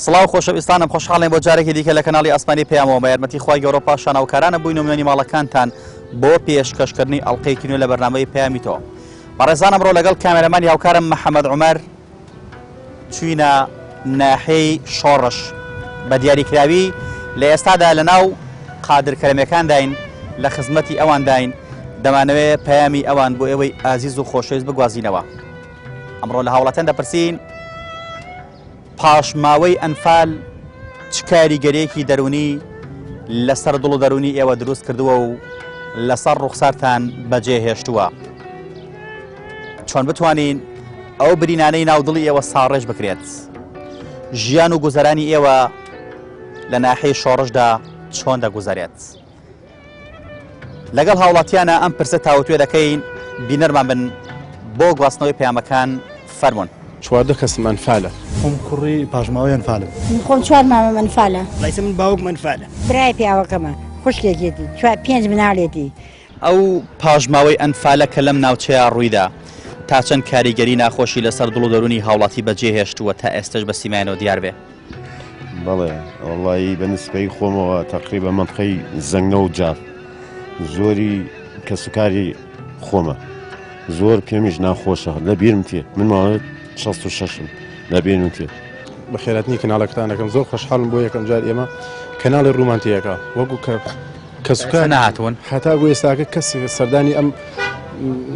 سڵاو خۆشەویستانم خۆشحاڵم بۆ جارێکی دیکە لە کەناڵی ئاسمانی پێیامەوە بە یارمەتی خی گەورە پاشان ئەوکارانە بووین و میێنی ماڵەکانتان بۆ پێشکەشکردنی ئەڵلقەیەکی نوێ لە بەرنامەی پەیامیتەوە. بەڕێزانم ڕۆ لەگەڵ کامێرەمانی هاوکارم محەممەد عومەر چوینە ناحەی شۆڕش بە دیاریکراوی لە ئێستادا لە ناو قادرکەرەمەکان داین لە خزمەتی ئەوان داین دەمانەوێت پەیامی ئەوان بۆ ئێوەی ئازیز و خۆشەویست بگوازینەوە. ئەمڕۆ لە هاوڵاتیان دەپرسین پاشماوەی ئەنفال چ کاریگەریەکی دەرونی لەسەر دڵ و دەرونی ئێوە دروست کردووە و لەسەر ڕوخسارتان بەجێهێشتووە، چۆن بتوانین ئەو برینانەی ناودڵی ئێوە ساڕێژ بکرێت، ژیان و گوزەرانی ئێوە لە ناحەی شۆڕشدا چۆن دەگوزارێت. لەگەڵ هاوڵاتیانە ئەم پرسە تاوتوێ دەکەین، بینەرمان بن بۆ گواستنەوەی پەیامەکان. فەرمونون. چواردە کەسم ئەنفالە. خۆم کوڕی پاژماوەی ئەنفالم. خۆم چوار مامە منفالە. لایسە من باوک منفالە. برای پیاوەکەمە خوشکێکێتی چوار پێنج مناڵێتی. ئەو پاژماوەی ئەنفالە کە لەم ناوچەیە ڕوویدا تا چەند کاریگەری ناخۆشی لەسەر دڵ و دەرونی هاوڵاتی بەجێهێشتووە تا ئێستش بە سیمایانەوە دیار بێ؟ بەڵێ وەڵایی بەنسبەی خۆمەوە تەقریبا منطقەی زەنگنە و جاف زۆری کەسوکاری خۆمە زۆر پێمیش ناخۆشە لە بیرم تێ من ماوەیە 66م لە بینم تێ. بە خێراتنی کەناڵەکەتانەکەم زۆر خۆشحاڵم بۆ یەکەم جار ئێمە کەناڵی ڕومانتیەکە وەکو کەسوکار نهاتون هەتا بۆ ئێستاکە کەسی سەردانی ئەم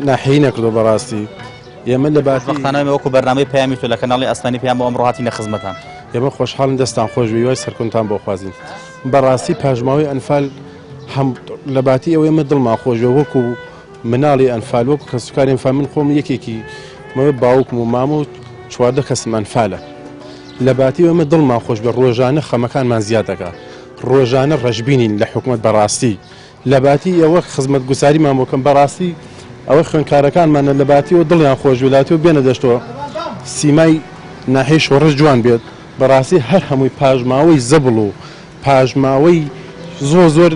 ناحەیە نەکردو بەڕاستی. ئێمە لە بەختانەوە وەکو بەرنامەی پەیامی تۆ لە کەناڵی ئاسمانی پەیام بۆ ئەمڕۆ هاتینە خزمەتان. ئێمە خۆشحاڵن دەستان خۆش بی وای سەرکونتان بۆ خوازین. بەڕاستی پاژماوەی ئەنفال هەم لە باتی ئەوە ئێمە دڵمان خۆشوە وەکو مناڵی ئەنفال وەکو کەسوکاری ئەنفال من خۆم یەکێکی باوکم و مام و چواردە کەسم ئەنفالە. لە باتی ئێمە دڵمان خۆش بە ڕۆژانە خەمەکانمان زیاد دەکات، ڕۆژانە ڕەشبینین لە حکوومەت بەڕاستی. لە باتی ئەوە خزمەت گوزاریمان بۆکەم بەڕاستی ئەوە خوێنکارەکانمانە لە باتیەوە دڵیان خۆش ویلاتی و بێنە دەشتەوە سیمای ناحەی شۆڕش جوان بێت. بەڕاستی هەر هەمووی پاژماوەی زەبڵ و پاژماوەی زۆر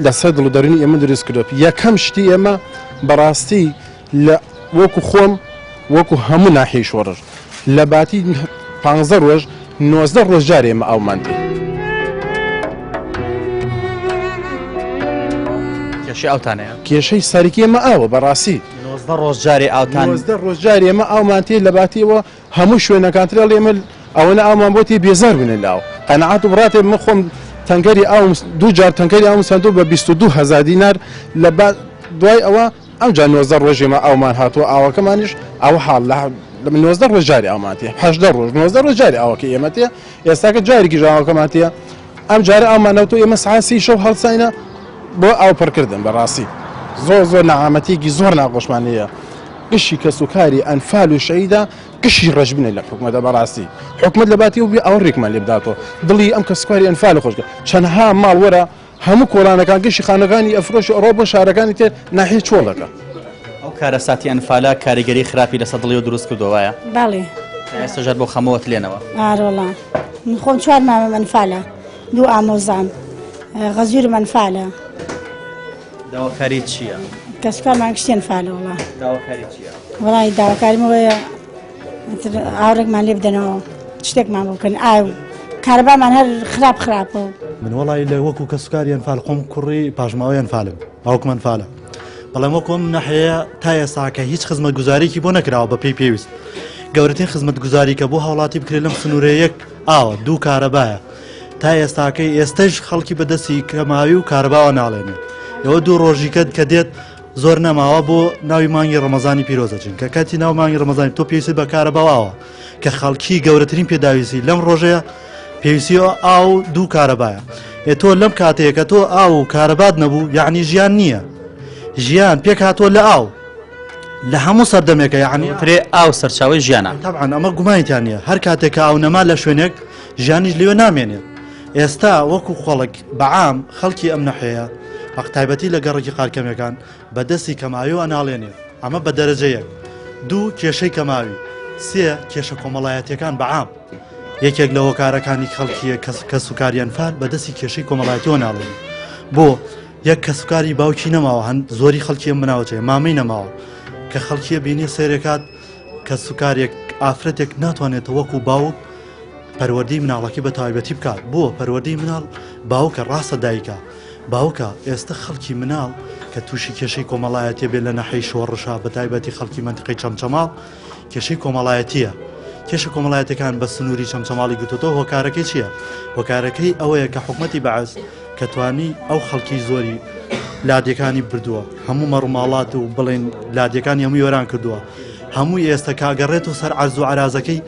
لەسەر دڵ و دەرونی ئێمە دروست کردوە. یەکەم شتی ئێمە بەڕاستی لە وەکو خۆم وەکو هەموو ناحەی شۆڕش لە باتی 15 ڕۆژ 19 ڕۆژ جارێ ئێمە ئاومان تێ. کێشەی ئەوتانەیە؟ کێشەی سەرکی ئێمە ئاوە بەڕاستی 19 ڕۆژ جارێ ئاوتان 19 ڕۆژ جارێ ئێمە ئاومان تێ لە باتیەوە هەموو شوێنەکانترێڵ ئێمە ئەوەنە ئاومان بۆ تێ بێزار بنە لاو قەنەعات و بڕاتێ من خۆم تەنگەری ئاوم دوو جار تەنگەری ئاوم سندوو بە 22,000 دینار لە دوای ئەوە ئەم جا 19 ڕۆژ ئێمە ئاومان هاتووە ئاوەکەمانیش ئەوە حاڵ لە 19 ڕۆژ جاری ئاومان تێ 18 ڕۆژ 19 ڕۆژ جاری ئاوەکە ئێمە تێ ئێستاکە جارێکی ئاوەکەمان تێ ئەم جارە ئاومانەوتۆ ئێمە سعاسی شەو هەڵساینە بۆ ئاوپڕکردن. بەڕاستی زۆر نەعامەتێکی زۆر ناخۆشمانەیە. گشتی کەسوکاری ئەنفال و شەیدا گشتی ڕەشبنە لە حکوومەتە بەڕاستی حکوومەت لە باتی و بێ ئەوە ڕێکمان لێ بداتەوە دڵی ئەم کەسوکاری ئەنفال خۆشکە چەندها ماڵ وەرە هەموو کۆڵانەکان گشتی خانەکانی ئەفرۆشی ئەوڕۆ بۆ شارەکانی تر ناحیە چۆڵەکە. ئەو کارە ساتی ئەنفالە کاریگەری خراپی لەسەر دڵی و دروست کردووایە؟ باڵێ ئێستاژەر بۆ خەمەوەت لێنەوە. ئاڕۆڵان من خۆم چوار مامە منفالە دوو ئامۆزام غەزوور منفالە. داواکاری چییە؟ کەسوکارمان گشتی ئەنفالە. وڵا داواکاری چییە؟ وڵی داواکاریمەوەیە ئاورێکمان لێ بدەنەوە شتێکمان بکەن ئاو کارەبامان هەر خراپەوە. من وڵی لە وەکو کەسوکاری ئەنفال خۆم کوڕی پاژماوەی ئەنفالم باوکم ئەنفالە. بەڵام وەکوم ناحەیە تا ئێستاکە هیچ خزمەت گوزاریکی بۆ نەکراوە بە پێی پێویست. گەورەترین خزمەت گوزاری کە بۆ هاوڵاتی بکرێت لەم سنوورەیەک ئاوە دوو کارەبایە تا ئێستاکەی ئێستش خەڵکی بەدەستی کەماوی و کارەباوە ناڵێنێ. ئەوە دوو ڕۆژیکەت کە دێت زۆر نەماوە بۆ ناوی مانگی ڕەمەزانی پیرۆزەچن کە کاتی ناو مانگی ڕەمەزانی تۆ پێویست بە کارەباوە کە خەڵکی گەورەترین پێداویستی لەم ڕۆژەیە پێویستیەوە ئاو دوو کارەبایە. تۆ لەم کاتەیە کە تۆ ئاو و کارەبات نەبوو یعنی ژیان نییە، ژیان پێک هاتووە لە ئاو لە هەموو سەردەمێکە یعنی فرێ ئاو سەرچاوی ژیانە. طبعاً ئەمە گومانیتان نییە هەر کاتێک ئاو نەما لە شوێنێک ژیانیش لێوە نامێنێت. ئێستا وەکو خۆڵک بەعام خەڵکی ئەم نەحەیە تایبەتی لە گەڕێکی قارکەمەکان بەدەستی کەماوی ئەناڵێنێت. ئەمە بە دەرەجەیەک. دوو کێشەی کەماوی، سێ کێشە کۆمەڵایەتیەکان بەعام. یەکێک لە هۆکارەکانی خەڵکیە کەسوکاری ئەنفال بەدەستی کێشەی کۆمەڵایەتیەوە ناڵێنێت. بۆ یەک کەسوکاری باوکی نەماوە هەند زۆری خەڵکی ئەم بناوچەیە مامەی نەماوە کە خەڵکیە بینی سێرێکات کەسوکارێک ئافرەتێک ناتوانێتە وەکو باوک پەروەردەی مناڵەکەی بە تایبەتی بکات بۆ پەروەردەی مناڵ باوکە ڕاستە دایکە باوکە ئێستا خەڵکی مناڵ کە تووشی کێشەی کۆمەڵایەتیە بێت لە نەحەی شۆڕشا بە تایبەتی خەڵکی منتقەی چەمچەماڵ کێشەی کۆمەڵایەتیە کێشە کۆمەڵایەتەکان بە سنووری چەمچەماڵی گوتوتەوە هۆکارەکەی چییە؟ هۆکارەکەی ئەوەیە کە حکومەتی بەعەز کە توانی ئەو خەڵکی زۆری لادیەکانی بردووە هەموو مەڕووماڵات و بڵێن لادیەکانی هەمووی وەران کردووە هەمووی ئێستا کاگەڕێت و سەر عەرز و عەرازەکەی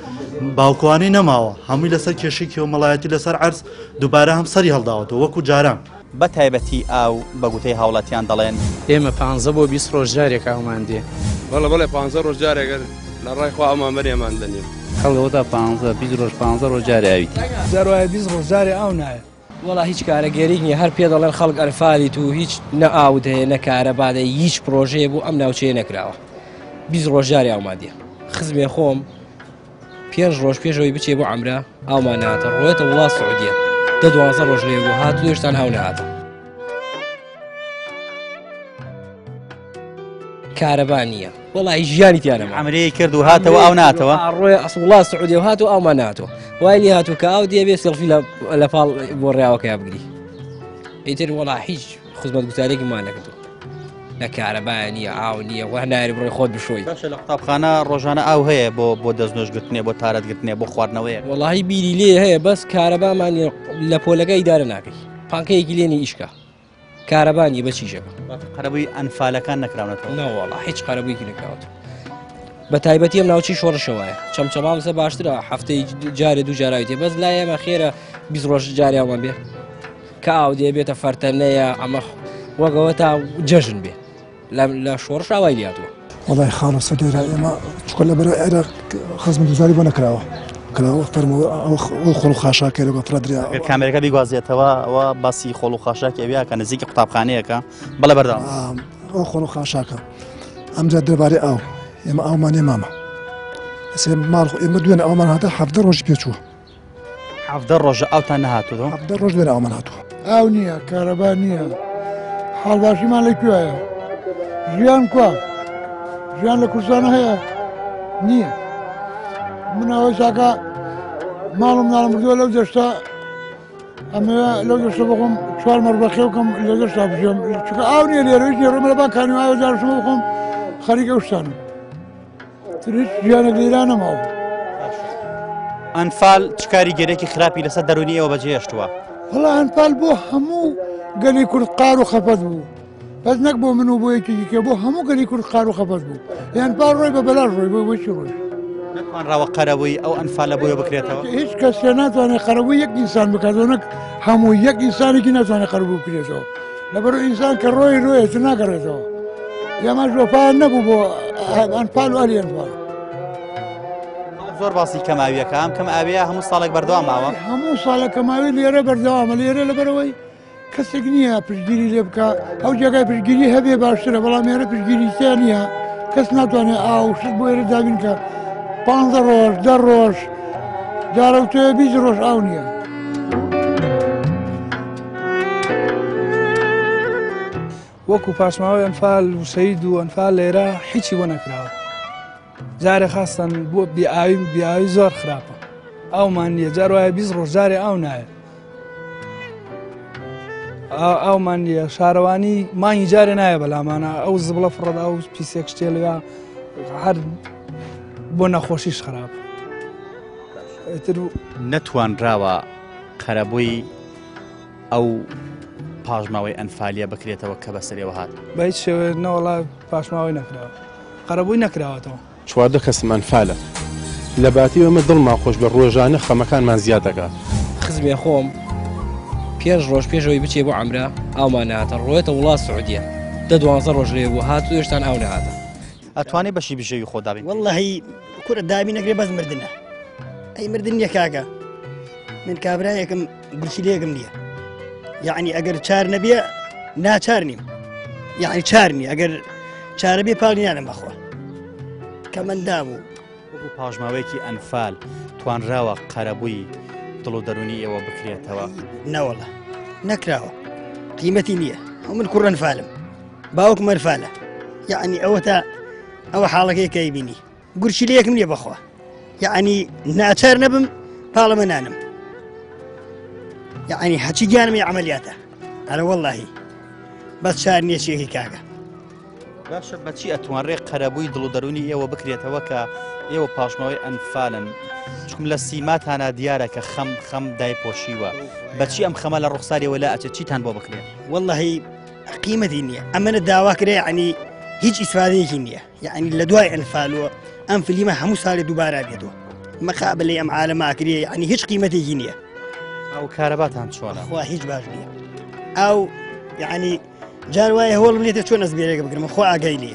باوکوانی نەماوە هەمووی لەسەر کێشەی کۆمەڵایەتی لەسەر عەرز دووبارە هەم سەری هەڵداوەتەوە وەکو جاران بە تایبەتی ئاو بە گوتەی هاوڵاتیان دەڵێن ئێمە 15 بۆ 20 ڕۆژ جارێک ئاومان دێ بەڵێ 15 ڕۆژ جارێکە لە ڕای خوا ئەمان بەرێمان دەنێ خەڵگەوەدا 15 20 ڕۆژ 15 ڕۆژ جارێ ئاوی زەروایە 20 ڕۆژ جارێ ئاو نایە وڵا هیچ کارەگەری نییە هەر پێ دەڵێن خەڵک ئەرفالیت و هیچ نە ئاود هەیە نە کارەبادە هیچ پرۆژەیە بوو ئەم ناوچەیە نەکراوە 20 ڕۆژ جارێ ئاومادیە خزمێ خۆم 5 ڕۆژ پێشەوەی بچێ بۆ عەمرا ئاومان نهاتە ڕۆیەتە وڵات سعودیە 12 ڕۆژ لێ بوو هاتوو هێشتان هاو نەهاتە کارەبا نییە وڵی ژیانی تیانەما ئەمرەیە کرد و هاتەوە ئاو ناتەوە ڕۆی وڵات سعودیە و هاتوو ئاومان ناتەوە وای لێ هاتوو کە ئاو دێبێ سێڵفی لە پاڵ بۆ ڕێاوەکەی بگری ئیتر وڵا هیچ خزمەت گوتارێکیمان نەکردو نە کارەبایە نییە ئاو نییە وە ناری بڕۆی خۆت بشۆی باشە لە قوتابخانە ڕۆژانە ئاو هەیە بۆ دەستنوێژگرتنێ بۆ تارەتگرتنێ بۆ خواردنەوەیە وڵی بیری لێ هەیە بەس کارەبامان لە پۆلەکە ئیدارە ناکەی پانکەیەکی لێنی ئیشکە کارەبانی بە چیشەکە قەرەبووی ئەنفالەکان نەکراونەتەوە نەوەڵا هیچ قەرەبوویکی نەکراوەتەوە بە تایبەتی ئەم ناوچی شۆڕشەوەیە چەمچەمام سە باشترە هەفتەی جارێ دوو جاراویتێ بەس لای ئێمە خێرە 20 ڕۆژ جاریاوان بێ کە ئاو دێ بێتە فەرتەنەیە ئەمە وەگەوە تا جەژن بێ لە شۆڕش ئاوای لاتوە وڵی خاڵە سەدێرا ئێمە چکۆ لە بەرە عێراق خزمەت گوزاری بۆ نەکراوە کراوە فەرمەوە ئەو خۆڵ و خاشاکە لەگە فرەدریا کامێرەکە بیگوازێتەوە ئەوە باسی خۆڵ و خاشاکی ئەویا کە نزیکی قوتابخانەیەەکە بەڵێ بەردەوام ئەو خۆڵ و خاشاکە ئەمجا دەربارەی ئاو ئێمە ئاومانێ مامە ماڵ ئێمە دوێنە ئەومان هاتە 17 ڕۆژ پێچووە 17 ڕۆژە ئاوتان نەهاتووە 17 ڕۆژ دوێنە ئەومان هاتووە ئاو نییە کارەبا نییە حاڵباشیمان لەکوێیە ژیان کووە ژیان لە کوردستانە هەیە نییە من ئەوەی چاکە ماڵم ناڵم بردووە لەو دەشتا ئەمە لەو دەشتا بخۆم 4 مەڕبەخێ بکەم لە دەشتا بژێم چکە ئاو نییە لێرەوەی ڕۆمە لە بانکانی ئاوە جارشمە بخۆم خەریکە شتانم تر هیچ ژیانێک لێرا نەماوە ئەنفال چ کاریگەرێکی خراپی لەسەر دەرونی ئێوە بەجێهێشتووە وەڵا ئەنفال بۆ هەموو گەلی کورد قار و خەفەت بوو بەس نەک بۆ من و بۆ یەکێکی کە بۆ هەموو گەلی کورد قار و خەفەت بوو ئەنفال ڕۆی بە بەلاش ڕۆی بۆ چی ڕۆی نەتوانراوە قەرەبووی ئەو ئەنفالە بۆیە بکرێتەوە هیچ کەسێ ناتوانێت قەرەبووی یەک ئینسان بکاتەوە نەک هەموو یەک ئینسانێکی ناتوانێت قەرەبوو بکرێتەوە لەبەرەوە ئینسان کە ڕۆی ڕۆیەت ناگەڕێتەوە ئێمە ژۆپان نەبوو بۆ ئەنفال و ئەلی ئەنفال زۆر باسی کەماویەکە ئەم کەم ئاوەیە هەموو ساڵێک بەردەوام ماوە هەموو ساڵە کەماوی لێرە بەردەوامە لێرە لەبەرەوەی کەسێک نییە پشتگیری لێ بکە ئەو جێگای پشتگیری هەبێ باشترە بەڵام ێرە پشتگیری تیا نییە کەس ناتوانێت ئاوشت بۆ ئێرە دابین کە 15 ڕۆژ 10 ڕۆژ جارەوتۆیە 20 ڕۆژ ئاو نییە وەکو پاشماوەی ئەنفال و شەید و ئەنفال لێرە هیچی بۆ نەکراوە جارێ خاستن بۆ بیاوی زۆر خراپە ئەومان نییە جاروایە 20 ڕۆژ جارێ ئاو نایە ئەومان نییە شارەوانی مانگی جارێ نایە بەلامانە ئەو زبڵە فڕەدا ئەو پیسێک شتێلەوە هەر بۆ نەخۆشیش خراپ نەتوانراوە قەرەبووی ئەو پاژماوەی ئەنفالیە بکرێتەوە کە بەسەرەوە هات بە هیچ شێوێ نەوەڵا پاشماوەی نەکراوە قەرەبووی نەکراوەتەوە 14 کەسم ئەنفالە لە باتی ئەمە دڵمان خۆش بە ڕۆژانە خەمەکانمان زیاد دەکات خزمێ خۆم 5 ڕۆژ پێشەوەی بچێ بۆ عەمرا ئاومان نهاتە ڕۆیەتە وڵات سعودیە 12 ڕۆژ لێ بوو هاتوو هێشتان ئاو نەهاتە ئەتوانێت بەشی بژێوی خۆ دابین وەڵڵەهی کورە دابی نەکرێ بەس مردنە ئەی مردن نییە کاکە من کابرایەکم گرچیلەیەکم نییە یعنی ئەگەر چار نەبێ ناچار نیم یعنی چار نی ئەگەر چارە بێ پاڵیانم بەخۆ کە مندا بوو وەکو پاژماوەیەکی ئەنفال توانراوە قەرەبووی دڵ و دەرونی ئێوە بکرێتەوە نەوەڵە نەکراوە قیمەتی نییە ئەو من کوڕ ئەنفالم باوکم ئەنفالە یعنی ئەوە تا ئەوە حاڵەکەی کەی بینی گورچیلەیەکم نییە بەخۆ یعنی ناچار نەبم پاڵەمەنانم یعنی هەچی گیانم عملیاتە ئەرە وەڵاهی بەس شار نییە شێکی کاکە باشە بەچی ئەتوانڕێ قەرەبووی دڵ و دەرونی ئێوە بکرێتەوە کە ئێوە پاشماوەی ئەنفالن چکم لە سیماتانە دیارە کە خەم دایپۆشیوە بەچی ئەم خەمە لە ڕوخساریەوە لە ئەچێت چیتان بۆ بکرێت وەڵاهی قیمەتی نییە ئەمەنە داوا کرێ عنی هیچ ئیسفادەیەکی نییە یعنی لە دوای ئەنفالوە ئەم فلیمە هەموو ساڵی دووبارە بێتەوە مەقابلەی ئەم عالەماکرێ ینی هیچ قیمەتێکی نییە ئەو کارەباتان چۆنە خوا هیچ باش نییە ئەو یعنی جار وایە هەوڵ بێتە چۆن ئەسبێرێکە بگرمە خوا ئاگای لێ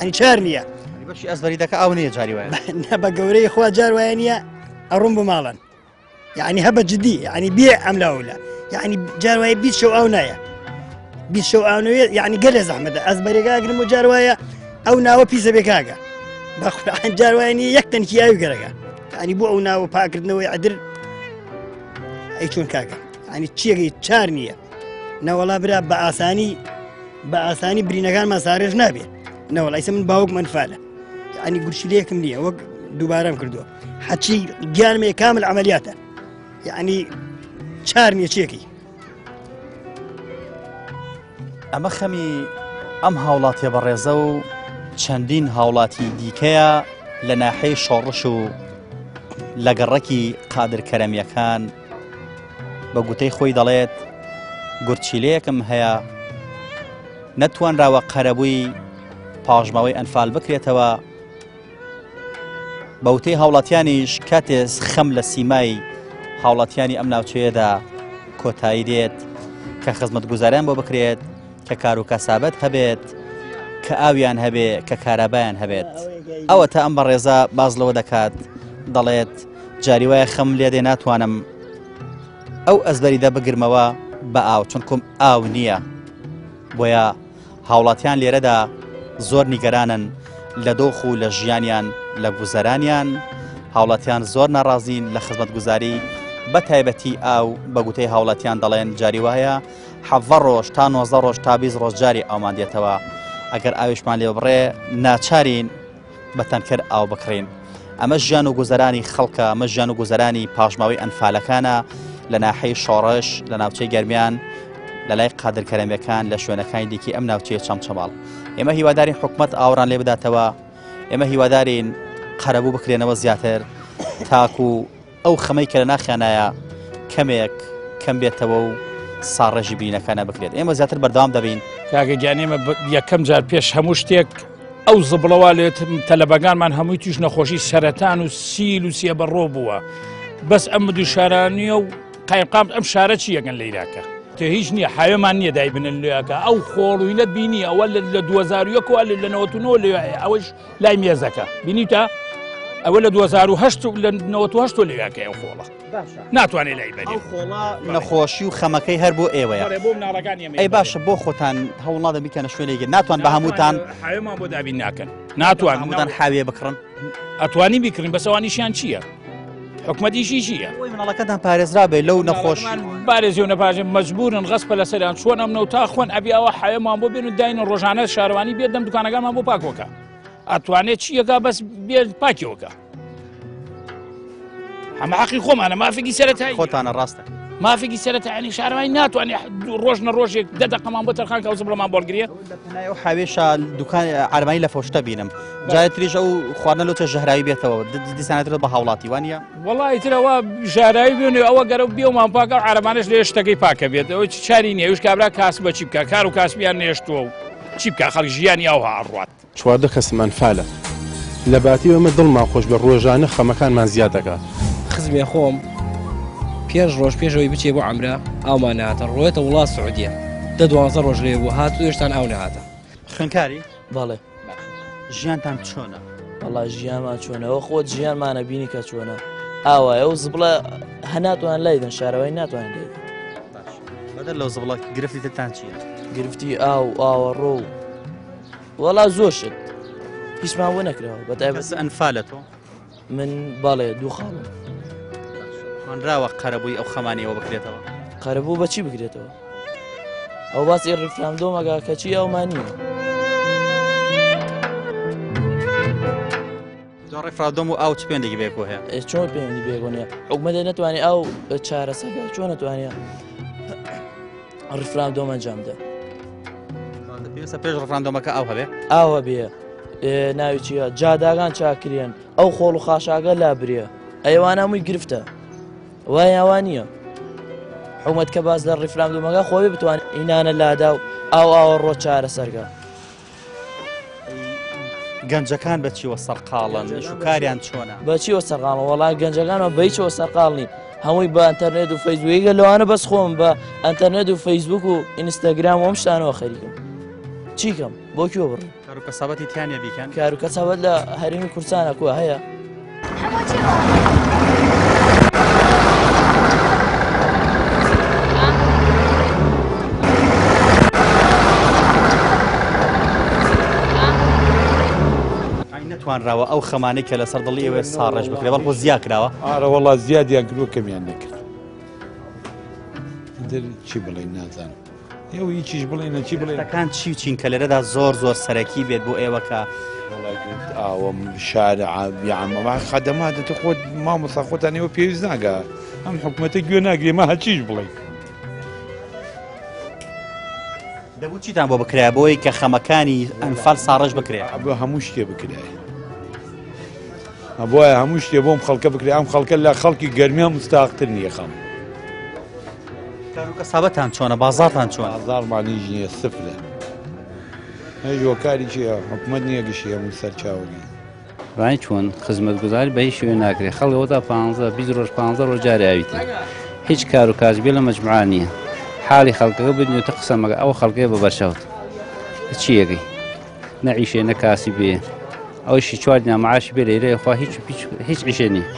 ینی چار نییە بەشی ئەسبەری دەکە ئەو نییە جاری وایە بە گەورەی خوا جار وایە نییە ئەڕوم بە ماڵن یعنی هەبە جدی ینی بێ ئەم لاولا یعنی جار وایە بیت شەو ئەو نایە بیت شەو ئاونەوێت یعنی گەلێ زەحمەتە ئەسبەرێکا ئەگرم و جار وایە ئەو ناوە پیسە بێکاگە بەخوران جار وایە نیە یەک تەنکی ئاوی گەرەکە ینی بۆ ئەو ناوە پاکردنەوەی عدر ئەی چۆن کاکە ینی چیەکەی چار نییە نەوەڵا برا بە ئاسانی برینەکانمان سارێژ نابێت نەوەڵ ئەیسە من باوک منفالە ینی گورشیلەیەکم نییە وەک دووبارەم کردووە حەچی گیانمێ کامل عملیاتە ینی چار نییە چیەکەی ئەمە خەمی ئەم هاوڵاتیە بەڕێزە و چەندین هاوڵاتی دیکەیە لە ناحەی شۆڕش و لە گەڕەکی قادرکەرەمیەکان بە گوتەی خۆی دەڵێت گورچیلەیەکم هەیە نەتوانراوە قەرەبووی پاژماوەی ئەنفال بکرێتەوە بەوتەی هاوڵاتیانیش کاتێ خەم لە سیمای هاوڵاتیانی ئەم ناوچەیەدا کۆتایی دێت کە خزمەتگوزاریان بۆ بکرێت کە کار و کەسابەت هەبێت کە ئاویان هەبێ کە کارەبایان هەبێت ئەوە تا ئەم بەڕێزە باز لەوە دەکات دەڵێت جاری وایە خەم لێدێ ناتوانم ئەو ئەزبەریدە بگرمەوە بە ئاو چونکم ئاو نییە بۆیە هاوڵاتیان لێرەدا زۆر نیگەرانن لە دۆخ و لە ژیانیان لە گوزەرانیان هاوڵاتیان زۆر ناڕازین لە خزمەتگوزاری بە تایبەتی ئاو بە گوتەی هاوڵاتیان دەڵێن جاری وایە 7 ڕۆژ تا 19 ڕۆژ تا 20 ڕۆژ جاری ئاومان دێتەوە ئەگەر ئاویشمان لێ بڕێ ناچارین بە تەنکرد ئاو بکڕین ئەمە ژیان و گوزەرانی خەڵکە ئەمە ژیان و گوزەرانی پاژماوەی ئەنفالەکانە لە ناحەی شۆڕش لە ناوچەی گەرمیان لە لای قادرکەرەمیەکان لە شوێنەکانی دیکەی ئەم ناوچەیە چەمچەماڵ ئێمە هیوادارین حکومەت ئاوڕان لێ بداتەوە ئێمە هیوادارین قەرەبوو بکرێنەوە زیاتر تاکو ئەو خەمەی کە لە ناخیانایە کەمێک کەم بێتەوە و ساڕێژی بینەکانە بکرێت ئێمە زیاتر بەردەوام دەبین کاگەگیانێمە یەکەم جار پێش هەموو شتێک ئەو زبڵەوە لێت تەلەبەکانمان هەمووی توش نەخۆشی سەرەتان و سیل و سیە بەڕۆ بووە بەس ئەم دوو شارانیە و قایمقام ئەم شارە چی یەکەن لە عێراقە تێ هیچ نییە حاوێمان نییە دایبنن لێەکە ئەو خۆڵوینەت بینی ئەوە لە 2001 لە 99 لێ ئەوەش لای مێزەکە بینیتە ئەوە لە 2008 لە 98 لێەکە ئەو خۆڵە ناتوانێت لای بەری خۆڵا نەخۆشی و خەمەکەی هەر بۆ ئێوەیە ئەی باشە بۆ خۆتان هەوڵ نادە بیکەنە شوێنێکی ناتوان بە هەمووتان حاوێمان بۆ دابین ناکەن ناتوان هەمووتان حاوێ بکڕن ئەتوانی بیکڕین بەسەوانیشیان چییە؟ حکومەتیشی چییە؟ مناڵەکەتان پارێزرا بێ لەو نەخۆش پارێزی و نەپارێژ مەجبورن غەسپە لەسەریان چۆن ئەم نەوتا خوێن ئەبی ئەوە حاوێمان بۆ بێن و داین ڕۆژانە شارەوانی بێت دەم دوکانەکانمان بۆ پاکۆکە ئەتوانێت چیەکە بەس بێت پاکیەوەکە ئەمە حەقی خۆمانە مافێکی سەرەتایی خۆتانە ڕاستە مافێکی سەرەتایانی شارەوانی ناتوانێت ڕۆژ نە ڕۆژێک 10 دقەمان بۆ تەرخان کە ئەو زبڵەمان بۆڵگرێ ئەو حاوێشە دوکان ئارمانی لە فۆشتە بینم جای تریژە و خواردنە لۆتە ژەهراوی بێتەوە دیسانێترێت بە هاوڵاتی وانە وڵی ترەوە ژاراوی بێنێ ئەوە گەرە بێومان پاکە و عربانش لێ شتەکەی پاکە بێت ئەوە چاری نیە وش کابرا کاس بە چی بکە کار و کاسبیان نێشتووە و چی بکە خەڵک ژیانی ئەوها ئەڕوات چواردە کەسمان فالە لە باتی ئەمە دڵمان خۆش بە ڕۆژانە خەمەکانمان زیاد دەکات خزمێ خۆم پێش ڕۆژ پێشەوەی بچێ بۆ عەمرە ئاومان نهاتە ڕۆیەتە وڵات سعودیە 12 ڕۆژ لێ بوو هات و هێشتان ئاو نەهاتە خوێنکاری بەڵێ ژیانتان چۆنە وەڵا ژیانمان چۆنەوە خۆت ژیانمانە بینی کە چۆنە ئاوایە و زبڵە هەناتوان لایدن شارەوەی ناتوانین لێ بەدەر لەو زبڵە گرفتی ترتان چییە؟ گرفتی ئاو ئاوەڕۆ و وەڵا زۆر شت هیچمان بۆ نەکراوە بەتایبەت ئەنفالە تۆ من بەڵێ دوو خاڵم خوێنراوە قەرەبووی ئەو خەمانیەوە بکرێتەوە قەرەبوو بەچی بکرێتەوە ئەو باسی ڕیفراندۆمەگا کەچی ئەومان نییە جا ڕێفرادۆم و ئاو چ پێندێکی بێکۆ هەیە چۆن پەیوەندی بێگۆ نیە حکوومەتێ نەتوانێت ئەو چارەسەرگە چۆن نەتوانێت ڕفراندۆم ئەنجام بدە پێویستە پێش ڕفراندۆمەکە ئاو هەبێ ئاوە بێ ناوی چیە جاداگان چاکرێن ئەو خۆڵ و خاشاگە لا برێ ئەیوان هەمووی گرفتە وای ئەوان نییە حکوومەت کە باز لە ڕفراندۆمەکە خۆی بتوانێت ئینانە لادا و ئاوە ڕۆ چارەسەرگە گەنجەکان بەچیوە سەرقاڵن شوکاریان چۆنە بەچیوە سەرقاڵن وەڵام گەنجەکانەوە بەیچەوە سەرقاڵ نین هەمووی بە ئەنتەرنێت و فەیسبووکە لەوانە بەس خۆم بە ئەنتەرنێت و فەیسبوک و ئینستاگرام ئەم شتانەوە خەریکم چیکەم بۆ کوێ بڕی کاروکەسابەتی تیانە بیکەن کاروکەسابەت لە هەرێمی کوردستانە کووە هەیە نتوانراوە ئەو خەمانەی کە لەسەر دڵی ئێوە ساڕێژ بکرێ بەڵکو زیاد کراوە ئارە وەڵا زیادیان کردووە کەمیان نەکرد چی بڵێن نازانم ئێوە هیچیش بڵێنە چی بڵێنەکان چی چین کە لێرەدا زۆر زۆر سەرەکی بێت بۆ ئێوە کە ئاوەم شارع یاعمەوە خەدەماتە خۆت مامۆستا خۆتان ئێوە پێویست ناگا ئەم حکوومەتە گوێ ناگرێ مە هەچیش بڵێ دەبوو چیتان بۆ بکرێ بۆی کە خەمەکانی ئەنفال ساڕێژ بکرێ بۆ هەموو شتێ بکرێ بۆیە هەموو شتێ بۆم خەڵکە بکرێ ئەم خەڵکە لە خەڵکی گەرمیان مستاقتر نییە خەم کاروکەسابەتان چۆنە بازارتان چۆن بازارمانیش نییە سفرە هۆکاری چیە حکوومەت نییە گشتی هەموو سەرچاوەگەی ڕای چۆن خزمەتگوزاری بە هیچ شوێ ناکرێت خەڵەوەدا 15 ڕۆژ 15 ڕۆژ جارێ ئاویتە هیچ کار و کاسبێ لە مەجموعە نییە حاڵی خەڵکەکە بنیۆتە قسەمەکە ئەو خەڵکەیە بە بەرچاوت چیەکەی نەعیشێ نەکاسی بێ ئەوشی چوار نامەعاشی بێ لێرەیە خوا هیچ عیشێ نییە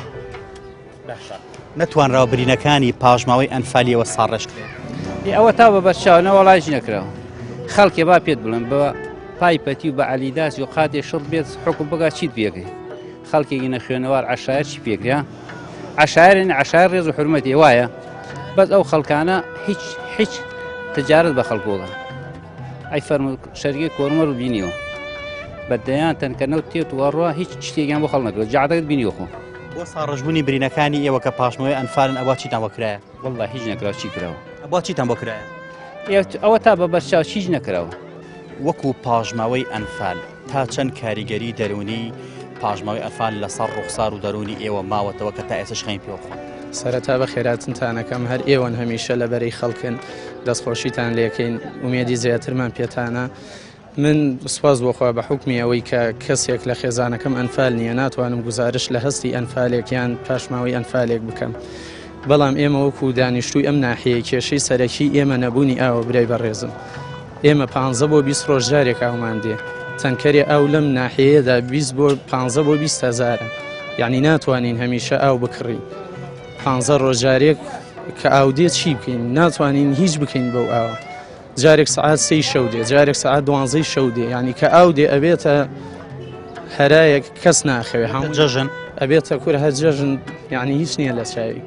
نەتوانراوە برینەکانی پاژماوەی ئەنفالیەوە ساڕێژ کرێت ئەوە تا بە بەرچاو وەڵاژ نەکراوە خەڵکێ با پێت بڵێن بە پایپەتی و بە عەلیداسی و قاتێ شڕ بێت حکم بگا چیت پێکەی خەڵکێکی نەخوێنەوار عەشایر چی پێکرا عەشایرن عەشایر ڕێز و حورمەتی وایە بەس ئەو خەڵکانە هیچ تجارت بە خەڵکۆگە ئەی فەرمو شەرگەی کۆرمەر و بینیەوە بەدەیان تەنکەنەوت تێت وەڕوا هیچ شتێکیان بۆ خەڵ نەکرێت جعدەکەت بینیوە خۆ بۆ ساڕژبوونی برینەکانی ئێوە کە پاشمەوەی ئەنفالن ئەوە چیتان بۆ کرایە وەڵڵا هیچ نەکراوە چی کراوە ئەوە چیتان بۆ کرایە ئەوە تا بە بەرچاو هیچ نەکراوە وەکو پاژماوەی ئەنفال تا چەند کاریگەری دەرونی پاژماوەی ئەنفال لەسەر ڕوخسار و دەرونی ئێوە ماوەتەوە کە تا ئێسش خەین پێوەخۆن سەرەتا بە خێراتنتانەکەم هەر ئێوەن هەمیشە لەبەرەی خەڵکن دەستخۆشیتان لێکەین ومێدی زیاترمان پێتانە من سپاس بۆخوا بە حکمی ئەوەی کە کەسێک لە خێزانەکەم ئەنفال نییە ناتوانم گزارش لە هەستی ئەنفالێکیان پاشماوەی ئەنفالێک بکەم بەڵام ئێمە وەکو دانیشتووی ئەم ناحەیە کێشەی سەرەکی ئێمە نەبوونی ئاوە برای بەڕێزم ئێمە 15 بۆ 20 ڕۆژ جارێک ئاومان دێ تەنکەری ئەو لەم ناحەیەدا 20 بۆ 15 بۆ 20 هەزارە یعنی ناتوانین هەمیشە ئاو بکڕین 15 ڕۆژارێک کە ئاو دێت چی بکەین ناتوانین هیچ بکەین بەو ئاوە جارێک سعات 3 شەو دێ جارێک سعات 12 شەو دێ یعنی کە ئاو دێ ئەبێتە هەرایەک کەس ناخەوێ هەموو جەژن ئەبێتە کور هەر جەژن یعنی هیچ نییە لە چاوی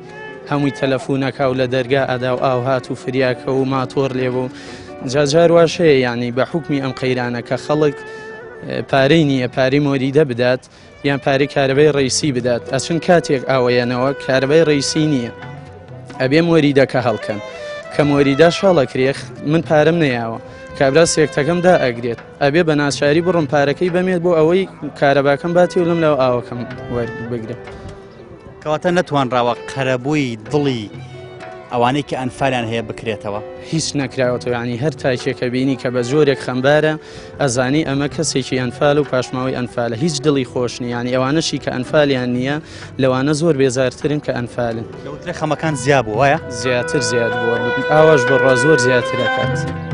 هەمووی تەلەفۆنەکە و لە دەرگا ئەدا و ئاو هات و فریاکە و ماتۆر لێبوو جار واش هەیە یعنی بە حکمی ئەم قەیرانە کە خەڵک پارەی نییە پارەی مۆریدە بدات یان پارەی کارەبای ڕیسی بدات ئەچون کاتێک ئاوەیەنەوە کارەبای ڕیسی نییە ئەبێ مۆریدەکە هەڵکەن کە مۆریدا شاڵەکرێخ من پارەم نەیاوە کابرا سێکتەکەمدا ئەگرێت ئەبێ بە ناچاری بڕم پارەکەی بەمێت بۆ ئەوەی کارەباکەم باتی و لەم لەو ئاوەکەم وەربگرێت کەواتە نەتوانراوە قەرەبووی دڵی ئەوانەی کە ئەنفالیان هەیە بکرێتەوە هیچ نەکراوەتەوە ینی هەر تاکێکە بینی کە بە زۆرێک خەمبارە ئەزانی ئەمە کەسێکی ئەنفال و پاشماوەی ئەنفالە هیچ دڵی خۆشنی ینی ئەوانەشی کە ئەنفالیان نییە لەوانە زۆر بێزارترن کە ئەنفالن لەوترێ خەمەکان زیاد بوو وایە زیاتر زیاد بووە ئاواش بڕوا زۆر زیاتر دەکات.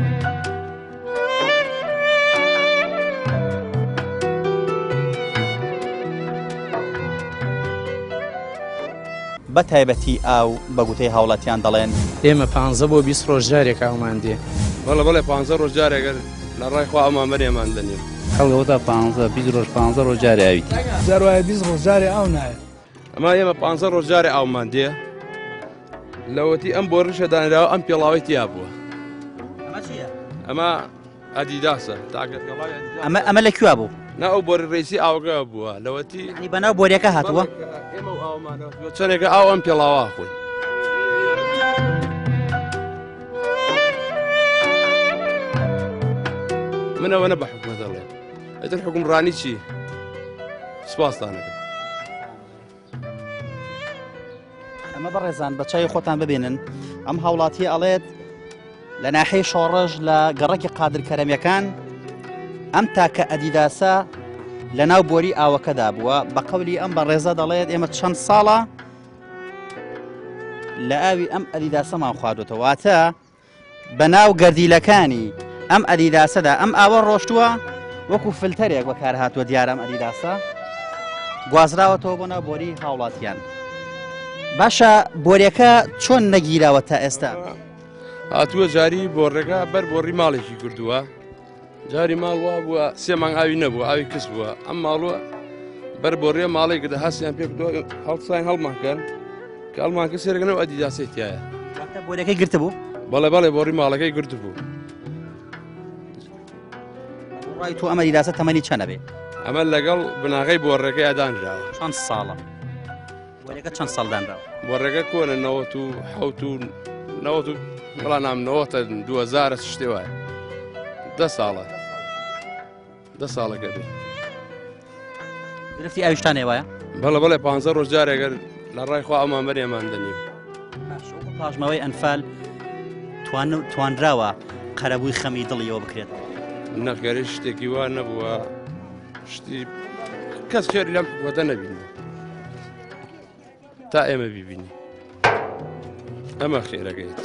بە تایبەتی ئاو بە گوتەی هاوڵاتیان دەڵێن ئێمە 15 بۆ 20 ڕۆژ جارێک ئاومان دێ بەڵێ 15 ڕۆژ جارێکگەر لە ڕای خوا ئەمان بەرێمان دەنێ خەڵەوەدا 15 ڕۆژ 15 ڕۆژ جارێ ئاویت جاروایە 20 ڕۆژ جارێ ئاو نایە ئەما ئێمە 15 ڕۆژ جارێ ئاومان دێ لەوەتی ئەم بۆ ڕیشە دانراوە ئەم پێڵاوی تیا بووە ئەمە ئەدیداسە ئەمە لەکوێ بوو نا ئەو بۆری ڕێسی ئاوگە بووە لەوەتی بەناو بۆریەکە هاتووە ئێمە ئاومانەوە چەندێکە ئاو ئەم پێڵاوا خۆی منەوە نە بە حکومەت دەڵێ ئەتر حکومڕانی چی سوپاسدانەکە ئەمە بەڕێزان بە چای خۆتان ببینن ئەم هاوڵاتی ئەڵێت لە ناحەی شۆڕژ لە گەڕەکی قادر کەرەمیەکان ئەم تاکە ئەدیداسە لە ناو بۆری ئاوەکەدا بووە بە قەولی ئەم بەڕێزە دەڵێت ئێمە چەند ساڵە لە ئاوی ئەم ئەدیداسەمان خواردوتەوە واتە بە ناو گەردیلەکانی ئەم ئەدیداسەدا ئەم ئاوە ڕۆشتووە وەکو فلتەرێک بەکار هاتووە دیارە ئەم ئەدیداسە گوازراوەتەوە بۆ ناو بۆری هاوڵاتیان باشە بۆریەکە چۆن نەگیراوە تا ئێستا هاتووە جاری بۆڕێگە بەر بۆڕی ماڵێکی کردووە جاری ماڵ وا بووە سێ مانگ ئاوی نەبووە ئاوی کەس بووە ئەم ماڵوە بەر بۆڕێ ماڵی کردە هەستیان پێ کردووە هەڵساین هەڵمانکەن کە ئەڵمانکە سێرەکەنەوە ئەدیداسی تایە بۆریەکەی گرتە بوو بەڵێ بەڵێ بۆڕی ماڵەکەی گرت بوو ڕای تۆ ئەمە ئەدیداسە تەمەنی چەندە بێ ئەمە لەگەڵ بناغی بۆڕێەکەی ئەدانراوە چەند ساڵە بۆریەکە چەند ساڵدانراوە بۆڕێگە کۆنە 90 بەڵام نامنەوەتە 2000 شتێ وایە 10 ساڵە 10 ساڵەکە بێ گرفتی ئاویشتانێ وایە بەڵێ بەڵێ 15 ڕۆژ جارێگەر لە ڕای خوا ئەمان بەرێمان دەنیم پاژماوەی ئەنفال توانراوە قەرەبووی خەمی دڵیەوە بکرێت نەخگەری شتێکی وا نەبووە شتی کەس خێری لەم حکومەتە نەبینی تا ئێمە بیبینی ئەمە خێرەکەیت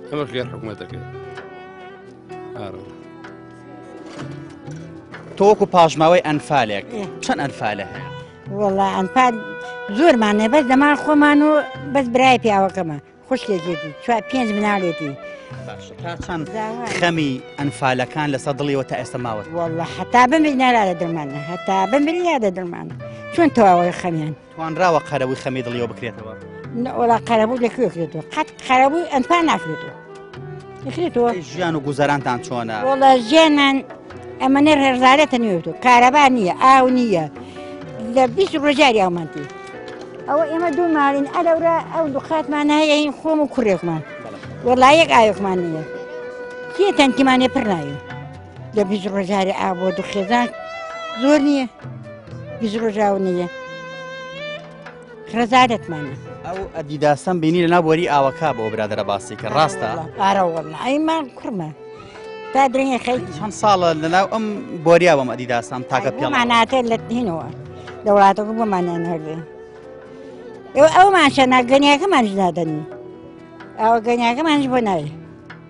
ئەمە خێر حکومەتەکە تۆ وەکو پاژماوەی ئەنفالێک چەند ئەنفالە هەیە وەڵا ئەنفال زۆرمانێ بەس دەمان خۆمان و بەس برای پیاوەکەمە خوشکێکێتی 5 مناڵێتی چەند خەمی ئەنفالەکان لەسەر دڵیەوە تا ئێستا ماوەت وەڵا هەتا بمری ناراە دڵمانە هەتا بمری یادە دڵمانە چۆن تەواوی خەمیان توانراوە قەرەبووی خەمی دڵیەوە بکرێتەوە وەڵا قەرەبوو لەکوێ کرێتەوە قەت قەرەبووی ئەنفال ناکرێتەوە نکرێتەوە ژیان و گوزەرانتان چۆنە وەڵا ژیانمان ئەمەنێ هێرزارەتە نیوێتەوە کارەبا نییە ئاو نییە لە 20 ڕۆژاری ئەومانتی ئەوە ئێمە دوو ماڵین ئەلەورە ئەو دوخاتمان هەیە هین خۆم و کوڕێکمان وەڵا یەک ئاوێکمان نییە کێ تەنکیمانێ پڕ ناوێ لە 20 ڕۆژاری ئاو بۆ دوو خێزان زۆر نییە 20 ڕۆژاو نییە خرەزارەتمانە ئەو ئەدیداسەم بینی لە ناو بۆری ئاوەکە بۆ برادرە باسی کە ڕاستە ئارە وەڵا ئەیمان کوڕمە تا درێنێ خەیت چەند ساڵە لەناو ئەم بۆریاوەم ئەدیداسەم تاکە پێماناتە لە هینەوە لە وڵاتەکە بۆمانیان هەردێ ئەومانشە ناگەنیاکەمانش نادەنی ئەوە گەنیاکەمانش بۆ نایە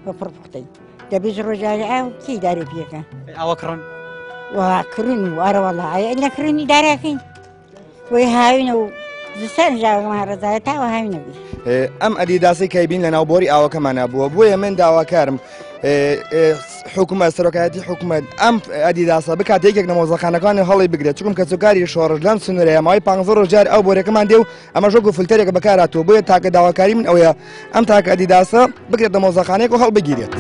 بە پڕپوختەی لە 20 ڕۆژاری ئاو کی داری پێەکە ئەوە کڕن وا کڕن و وارە وەڵا نەکردنی داراکەین وی هاوینە و زستان ژاوەکەمان ڕزارە تاوە هاوینەبی ئەم ئەدیداسی کەیبین لە ناوبۆری ئاوەکەمانە بووە بۆیە من داواکارم حکومەت سەرۆکایەتی حکومەت ئەم ئەدیداسە بکات یەکێک لە مۆزەخانەکانی هەڵی بگرێت چونکە کەسوکاری شۆڕژ لەم سنوورەیە ماوەی 15 ڕۆژار ئەو بۆرەکەمان دێ و ئەمە ژۆک و فلتەرێک بەکارهاتوە بۆیە تاکە داواکاری من ئەوەیە ئەم تاکە ئەدیداسە بگرێت لە مۆزەخانەیەک و هەڵبگیرێت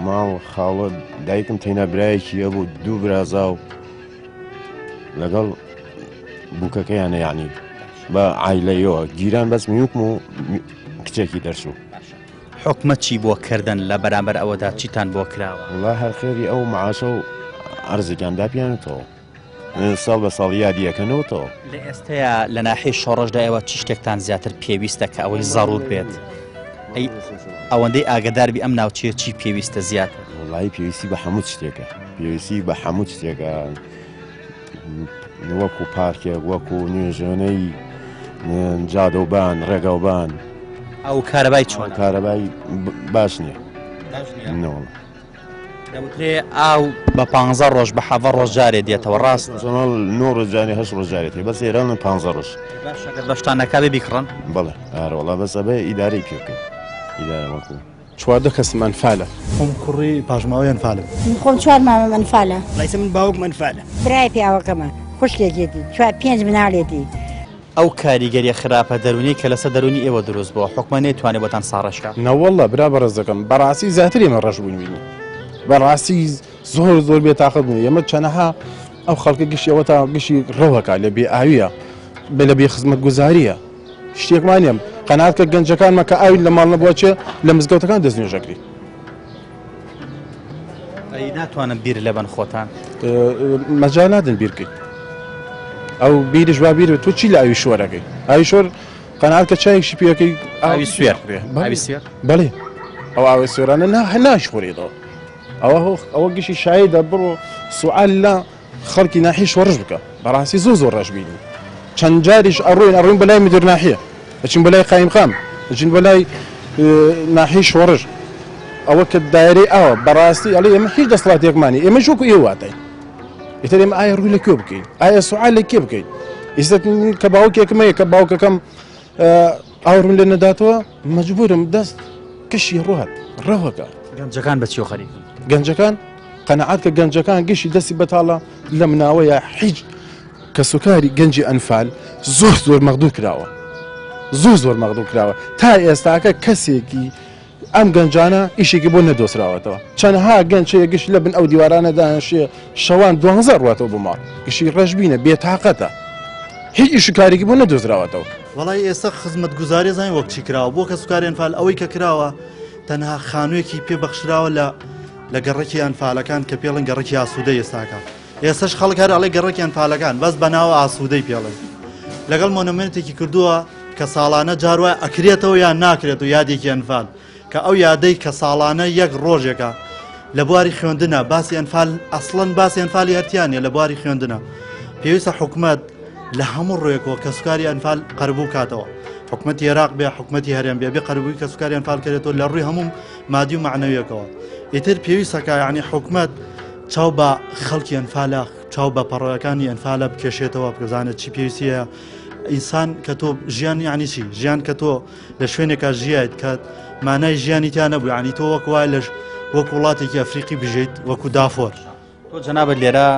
ماڵ خاڵە دایکم تێنا برایەکی هەبوو دوو برازا و لەگەڵ بووکەکەیانە یعنی بە عایلەیەوە گیران بەس میوکم و کچێکی دەرچوو حکومە چی بۆ کردن لە بەرامبەر ئەوەدا چیتان بۆ کراوە وڵا هەر خێری ئەو معاشە و ئەرزێکیان داپیانێتەوە ساڵ بە ساڵ یادیەکەنەوەتەوە لە ئێستەیە لە ناحەی شۆڕژدا ئێوە چ شتێکتان زیاتر پێویستە کە ئەوەی زەڕور بێت ئەی ئەوەندەی ئاگداربی ئەم ناوچەیە چی پێویستە زیاتر وڵی پێویستی بە هەموو شتێکە پێویستی بە هەموو شتێکە وەکو پارکێک وەکو نوێژێنەی جادەوبان ڕێگەوبان ئەو کارەبای چۆن کارەبای باش نییە دەوترێ ئاو بە 15 ڕۆژ بە 7 ڕۆژ جارێ دێتەوە ڕاست 9 ڕۆژانی 8 ڕۆژارێتی بەس ئێران 15 ڕۆژ بەشتانەکە بێ بیکڕن بڵێ ئارەوەڵا بەسە بێ ئیدارەی پێکەین ئیدارە وەکو 14 کەسم ئەنفالە خۆم کوڕی پاژماوەی ئەنفالم خۆم 4 مامە ئەنفالە لایسە من باوک ئەنفالە برای پیاوەکەمە خوشکێکێتی 5 مناڵێتی ئەو کاریگەریە خراپە دەرونی کە لەسەر دەرونی ئێوە دروست بووە حکومە نێتوانێت بۆتان ساڕەشکە نەوەڵڵا برا بەڕێز دەکەم بەڕاستی زیاتر ئێمە ڕەش بووین بینی بەڕاستی زۆر بێتاقەت بووین ئێمە چەنەها ئەو خەڵکە گشتیەوە تا گشتی ڕەوەکە لە بێ ئاویە لە بێ خزمەت گوزاریە شتێکمان نیە قەنات کە گەنجەکانمە کە ئاوی لە ماڵ نەبووە لە مزگەوتەکان دەستنوێژەکری ئەی ناتوانم بیر لەبەن خۆتان مەجال نادن بیرکەیت ئەو بیرش وا بیر تۆ چی لە ئاوی شۆرەکەی ئاوی شۆر قەنات کە چایەکشی پێەکەی ئاوی سوێر ئاوی سوێر بەڵێ ئەو ئاوی سوێرانە ناشخۆرێتەوە ئەوە گشتی شایدە بڕۆ سوال لە خەڵکی ناحی شۆڕش بکە بەڕاستی زۆر ڕەش بینی چەند جاریش ئەڕۆین بەلای میدر ناحیە دەچین بەلای قایم خام دەچین بەلای ناحی شۆڕش ئەوە کە دایرەی ئاوە بەڕاستی ئەڵێ ئێمە هیچ دەسەڵاتێکمانی ئێمە ژووکو ئێواتای ئیتر ئێمە ئایا ڕووی لە کوێ بکەین ئایا سوال لە کێ بکەین ئێستا کە باوکێکمەیە کە باوکەکەم ئاوڕم لێ نەداتەوە مەجبورم دەست کەشی ڕوات ڕەوەکە گەنجەکان بە چیۆ خەریک گەنجەکان قەنەعات کە گەنجەکان گشتی دەستی بەتاڵە لە مناوەیە هیچ کە سوکاری گەنجی ئەنفال زۆر مەغدوو کراوە زۆر مەغدوو کراوە تا ئێستاکە کەسێکی ئەم گەنجانە ئیشێکی بۆ نەدۆسراوەتەوە چەندها گەنجەیە گشت لە بن ئەو دیوارانە دانشێ شەوان 12 ڕاتەوە بۆ ماڵ گشتی ڕەشبینە بێتاقەتە هیچ ئیشکارێکی بۆ نەدۆزراوەتەوە وڵی ئێستا خزمەت گوزاری زانین وەک چی کراوە بۆ کە سوکاری ئەنفال ئەوەی کە کراوە تەنها خانوویەکی پێبەخشراوە لە گەڕێکی ئەنفالەکان کە پێڵن گەڕێکی ئاسوودەی ئێستاکە ئێستش خەڵک هەر ئەڵێ گەڕێکی ئەنفالەکان بەس بەناوە ئاسوودەی پێڵێن لەگەڵ مۆنومنتێکی کردووە کە ساڵانە جاروای ئەکرێتەوە یان ناکرێت و یادێکی ئەنفال کە ئەو یادەی کە ساڵانە یەک ڕۆژێکە لە بواری خوێندنە باسی ئەنفال ئەسڵەن باسی ئەنفالی هەرتیانە لە بواری خوێندنە پێویستە حکومەت لە هەموو ڕۆیەکەوە کە سوکاری ئەنفال قەربوو کاتەوە حکومەتی عێراق بێ حکومەتی هەرێم بێ قەربووی کە سوکاری ئەنفال کردێتەوە لە ڕووی هەموو مادی و معنەویەکەوە ئیتر پێویستەکە یعنی حکومەت چاو بە خەڵکی ئەنفالە چاو بە پەڕۆیەکانی ئەنفالە بکێشێتەوە بزانێت چی پێویستیە ئینسان کە تۆ ژیان یعنی چی ژیان کە تۆ لە شوێنێکە ژیایت کە مانای ژیانی تیان نەبوو ینی تۆ وەک وای لەش وەک وڵاتێکی ئەفریقی بژیت وەکو دافۆر تۆ جەنابەت لێرە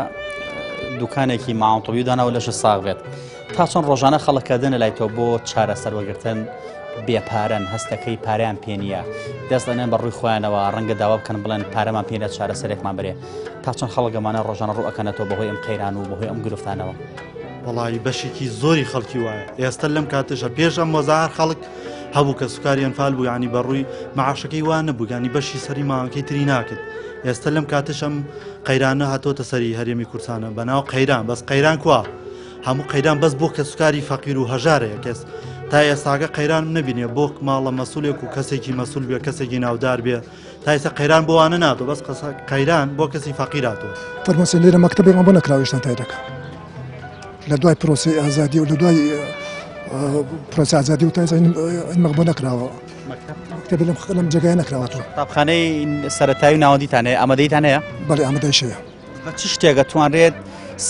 دوکانێکی ماڵتۆبی داناوە لەش ساغ بێت تا چۆن ڕۆژانە خەڵکەدەنە لای تۆ بۆ چارەسەر وەگرتن بێپارەن هەستەکەی پاریان پێ نییە دەست دەنێن بە ڕووی خۆیانەوە ڕەنگە داوا بکەن بڵێن پارەمان پێێنە چارەسەرێکمان برێ تا چۆن خەڵگەمانە ڕۆژانە ڕوئەکەنەوە بەهۆی ئەم قەیران و بەهۆی ئەم گرفتانەوە وڵی بەشێکی زۆری خەڵکی وایە ئێستا لەم کاتەشە پێش ئەم وەزار خەڵک هەبوو کە سوکاری ئەنفال بوو ینی بەڕووی معاشەکەی وان نەبوو ینی بەشی سەری ماوەکەی تری ناکرد ئێستا لەم کاتش ئەم قەیرانە هاتۆتە سەری هەرێمی کورسانە بەناو قەیران بەس قەیران کووە هەموو قەیران بەس بۆ کە سوکاری فەقیر و هەژارەیە کەس تا ئێستاگە قەیران نبینێ بۆ ماڵە مەسولێک و کەسێکی مەسول بێ کەسێکی ناودار بێ تا ئێستا قەیران بۆوانە ناتۆ بەس قەیران بۆ کەسی فەقیراتەوە فەرمەسیە لێرە مەکتەبێکمان بۆ نەکراویشتان تایدەکە لە دوای پرۆسی ئازادی و لە دوای پرۆسی ئازادی و تایمەق بۆ نەکراوە مەکتەبی لەم جێگای نەکراوەتەوە قوتابخانەی سەرەتایی و ناوەندیتانەیە ئامادەیتان هەیە بەڵێ ئامادەیشەیە بە چ شتێکە توانرێت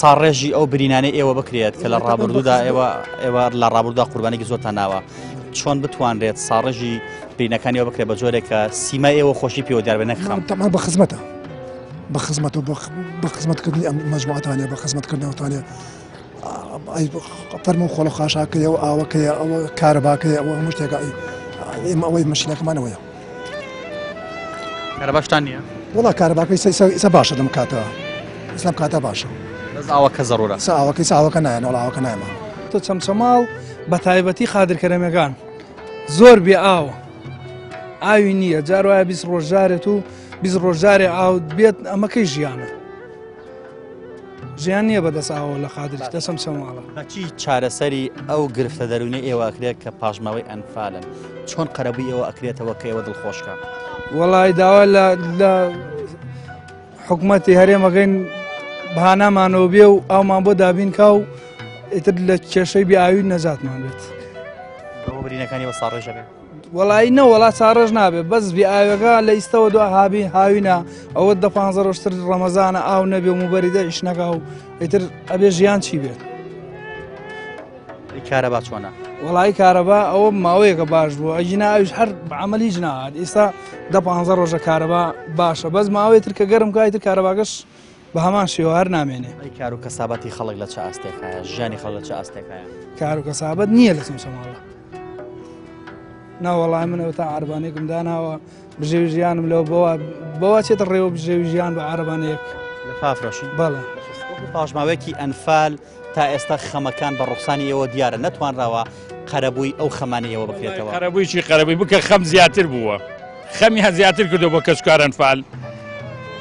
ساڕێژی ئەو برینانەی ئێوە بکرێت کە لە ڕابردوودا ئێوە لە ڕابردودا قوربانێکی زۆرتان ناوە چۆن بتوانرێت ساڕێژی برینەکانی ئەوە بکرێت بە جۆرێک کە سیمای ئێوە خۆشی پێوە دیار بێ نەکڕم تەمان بە خزمەتە بە خزمەت و بە خزمەتکردنی ئەم مەجموعەتانە بە خزمەتکردنەوەتانە فەرمو خۆڵە خاشاکەیە و ئاوەکەیە ئەوە کارەباکەیە ئەوە هەموو شتێکە ئێمە ئەوەی مەشینەکەمانەوەیە کارەباشتان نییە وڵا کارەباکەی ئیسا باشە لەم کاتەوە ئیسلام کاتە باشە بەس ئاوەکە زەڕورە ئاوەکەی ئاوەکە نایەن وڵا ئاوەکە نایمە تۆ چەمچەماڵ بە تایبەتی خادرکەرەمەکان زۆر بێ ئاوە ئاوی نییە جار وایە 20 ڕۆژارێت و 20 ڕۆژارێ ئاو بێت ئەمەکەی ژیانە ژیان نییە بەدەست ئاوە لە خادرش دەسم چەماڵە بەچی چارەسەری ئەو گرفتە دەرونی ئێوە ئەکرێت کە پاژماوەی ئەنفالن چۆن قەرەبووی ئێوە ئەکرێتەوە کە ئێوە دڵخۆشکە وەڵای داوا لە حکوومەتی هەرێمەکەین بەهانامانەوە بێ و ئاومان بۆ دابین کا و ئیتر لە کێشەی بیاوی نەجاتمان بێت برینەکانی بە ساڕێژە بێت وەڵی نەوەڵا چاڕێژ نابێت بەس بیاوەکە لە ئیستەوە دو هابی هاوینە ئەوە 15 ڕۆژتر ڕەمەزانە ئاو نەبێ و موبەریدە ئیشنەکە و ئیتر ئەبێ ژیان چی بێت کارەبا چۆنە وڵی کارەبا ئەوە ماوەیەکە باش بوو ئەجینا ئەوش هەر عملی ژنات ئێستا 15 ڕۆژە کارەبا باشە بەس ماوەی تر کە گەرم کایتر کارەباگەش بە هەمان شێوە هەر نامێنێ. کار و کەسابەتی خەڵک لە چه ئاستێکایە ژیانی خەڵک لە چه ئاستێکایە؟ کار و کەسابەت نییە لە چەماڵە. ناوەڵای منەوە تا عربانێکم داناوە بژێوی ژیانم لەوە بەوە چێتە ڕێوە بژێوی ژیان بە عربانەیەک لە پافرۆشی؟ بەڵێ. پاشماوەیەکی ئەنفال تا ئێستا خەمەکان بە ڕوخسانی ئێوە دیارە نەتوانراوە قەرەبووی ئەو خەمانەیەوە بکرێتەوە. قەرەبوویی قەرەبووی بکە خەم زیاتر بووە. خەمی هە زیاتر کردو بۆ کەسوکار ئەنفال.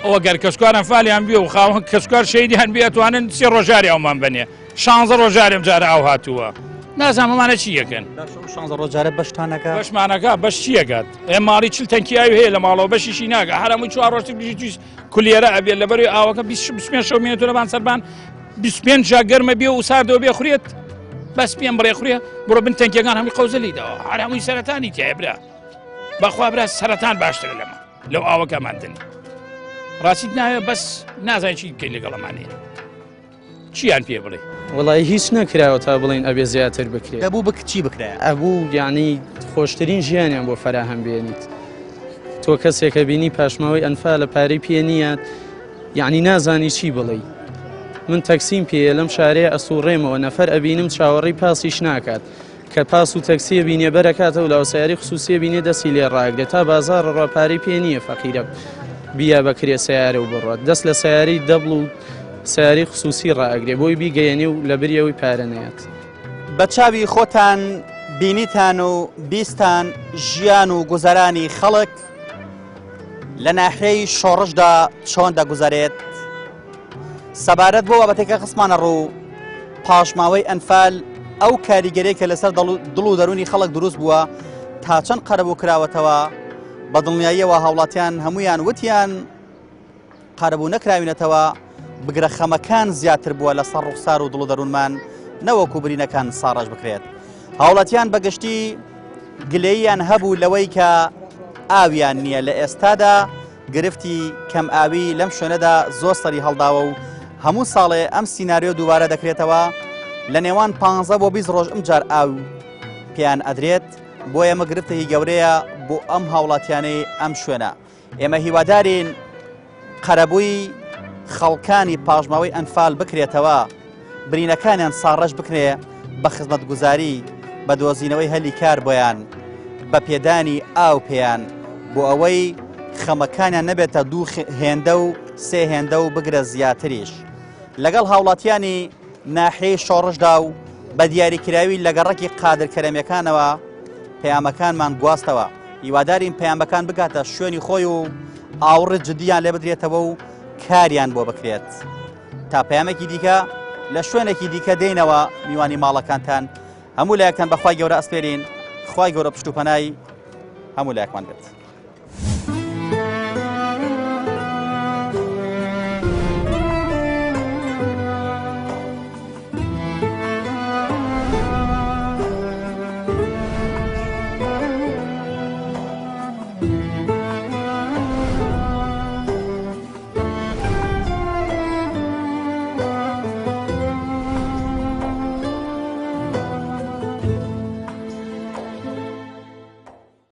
ئەوە گەر کەسوکار ئەنفالیان بیە و خاوەن کەسوکار شەیدی هەن بێتوانن 3 ڕۆژاری ئەومان بنێ. 16 ڕۆژارم جارە ئاو هاتووە. نازانم ئەمانە چی یەکەن؟ 16 ڕۆژارە بەشتانەکە؟ بەشمانەکە بەش چی یەکات؟ ئێ ماڵی چل تەنکی ئاوی هەیە لە ماڵەوە بەشیشی ناگە هەرمووی 4 ڕۆژ تویش کولیێرە ئەبێت لەبەروی ئاوەکە 25 شەو مێنێتەوە لەبان سەربان 25 جا گەرمە بێ و ساردەوە بێ خوێت بەس پێم بڕێ خوێ بڕۆ بن تەنکیەکان هەمی قەوزەلیدەوە هەر هەمووی سەرەتانی تایبرا بەخوا برا سەرەتان باشترە لەمە لەو ئاوەکەماندنی ڕاستیت نایە بەس نازانین چی بکەین لەگەڵەمانەیە چیان پێ بڵێ؟ وڵی هیچ نەکراوە تا بڵین ئەبێ زیاتر بکرێت دەبوو بکچی بکرێت ئەبوو یعنی خۆشترین ژیانیان بۆ فەراهەم بێنیت تۆ کەسێکە بینی پاشماوەی ئەنفا لە پارەی پێ نییە یعنی نازانی چی بڵێ من تەکسیم پێ لەم شارەیە ئەسوڕێمەوە نەفەر ئەبینم چاوەڕی پاسیش ناکات کە پاس و تەکسیە بینێ بەرەکاتەوە لە سیاری خصوصیە بینێ دەستی لێ ڕاگرێت تا بازار ڕاپارەی پێ نییە فەقیرە بیا بەکرێ سیارە و بڕات دەست لە سیاری دەبڵ و سیاری خصوصی ڕاگرێ بۆی بیگەیەنێ و لە بریەوەی پارەنەیەت بە چاوی خۆتان بینیتان و بیستان ژیان و گوزەرانی خەڵک لە ناحەی شۆڕشدا چۆن دەگوزارێت سەبارەت بۆ بابەتێکە خستمانە ڕوو پاشماوەی ئەنفال ئەو کاریگەرێکە لەسەر دڵ و دەرونی خەڵک دروست بووە تا چەند قەرەبوو کراوەتەوە بە دڵنیاییەوە هاوڵاتیان هەمویان وتیان قەرەبوو نەکراوینەتەوە بگرە خەمەکان زیاتر بووە لەسەر ڕوخسار و دڵ و دەروونمان نەوەکو برینەکان ساڕەش بکرێت هاوڵاتیان بەگشتی گلەییان هەبوو لەوەی کە ئاویان نییە لە ئێستادا گرفتی کەم ئاوی لەم شوێنەدا زۆر سەری هەڵداوە و هەموو ساڵێ ئەم سیناریۆ دووبارە دەکرێتەوە لە نێوان 15 بۆ 20 ڕۆژ ئەمجار ئاو پێیان ئەدرێت بۆ ئێمە گرفتەی گەورەیە بۆ ئەم هاوڵاتیانەی ئەم شوێنە ئێمە هیوادارین قەرەبووی خەڵکانی پاژماوەی ئەنفال بکرێتەوە برینەکانیان ساڕەش بکرێ بە خزمەتگوزاری بە دۆزینەوەی هەلی کار بۆیان بە پێدانی ئاو پێیان بۆ ئەوەی خەمەکانیان نەبێتە 2 هێندە و 3 هێندە و بگرە زیاتریش لەگەڵ هاوڵاتیانی ناحەی شۆڕشدا و بە دیاریکراوی لە گەڕەکی قادرکەرەمیەکانەوە پەیامەکانمان گواستەوە هیوادارین پەیامەکان بگاتە شوێنی خۆی و ئاوڕێت جدیان لێ بدرێتەوە و کاریان بۆ بکرێت تا پەیامێکی دیکە لە شوێنێکی دیکە دێنەوە میوانی ماڵەکانتان هەموو لایەکتان بەخوای گەورە ئەسپێرین خوای گەورە پشت و پەنای هەموو لایەکمان بێت